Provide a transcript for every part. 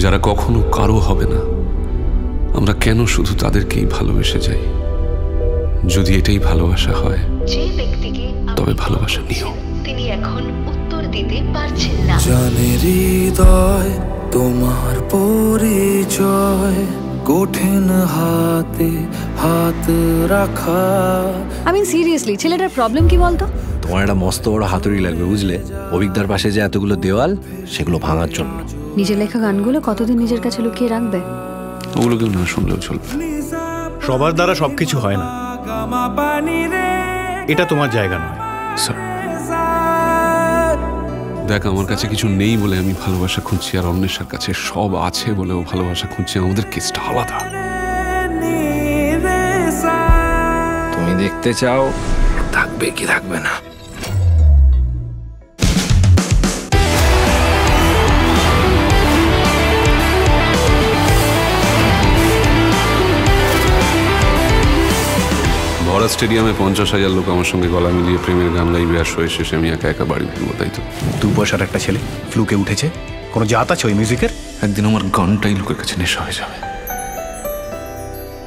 যারা কখনো কারো হবে না, আমরা কেন শুধু তাদেরকেই ভালোবেসে যাই? যদি এটাই ভালোবাসা হয়, যে ব্যক্তিকে তবে ভালোবাসা নিও। তিনি এখন উত্তর দিতে পারছেন না। জানে হৃদয় তোমার পরিচয়, কঠিন হাতে হাত রাখা। আমি সিরিয়াসলি, ছেলেটার প্রবলেম কি বলতো? তোমার একটা মস্ত বড় হাতুড়ি লাগবে, বুঝলে? অভিজ্ঞতার পাশে যে এতগুলো দেওয়াল, সেগুলো ভাঙার জন্য। নিজের লেখা গানগুলো কতদিন নিজের কাছে লুকিয়ে রাখবে? ওগুলো কেউ না শুনলেও চলবে। সবার দ্বারা সবকিছু হয় না, এটা তোমার জায়গা নয়। স্যার, দেখ, আমার কাছে কিছু নেই বলে আমি ভালোবাসা খুঁজছি, আর অন্বেষার কাছে সব আছে বলেও ভালোবাসা খুঁজছি। আমাদের কেসটা আলাদা। তুমি দেখতে চাও থাকবে কি থাকবে না? ভরা স্টেডিয়ামে 50,000 লোক আমার সঙ্গে গলা মিলিয়ে প্রেমের গান গাইবে, আর শোয়ে শেষে আমি একা একা বাড়ি ফিরবো, তাই তো? 2 পয়সার একটা ছেলে ফ্লুকে উঠেছে, কোনো জাত আছে ওই মিউজিকের? একদিন আমার গানটাই লোকের কাছে নেশা হয়ে যাবে।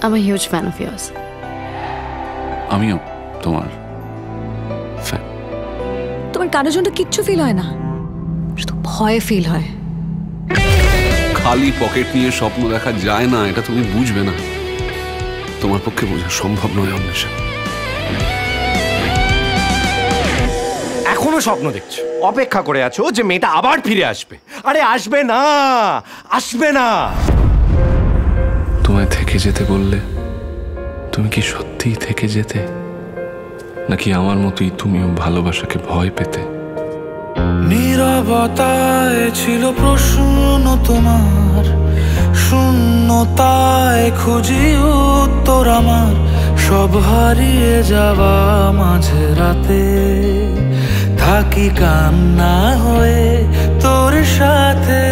I'm a huge fan of yours. আমিও তোমার ফ্যান। তোমার কারোর জন্য কিচ্ছু ফিল হয় না, শুধু ভয় ফিল হয়। খালি পকেট নিয়ে স্বপ্ন দেখা যায় না, এটা তুমি বুঝবে না। তোমার পক্ষে বোঝা সম্ভব নয় অন্বেষা। এখনো স্বপ্ন দেখছো, অপেক্ষা করে আছো যে মেয়েটা আবার ফিরে আসবে। আরে আসবে না, আসবে না। তোমায় থেকে যেতে বললে তুমি কি সত্যিই থেকে যেতে, নাকি আমার মতোই তুমিও ভালোবাসাকে ভয় পেতে? নীরবতায় ছিল প্রশ্ন তোমার, শূন্যতায় খুঁজি উত্তর আমার। সব হারিয়ে যাওয়া মাঝে রাতে থাকি কান্না হয়ে তোর সাথে।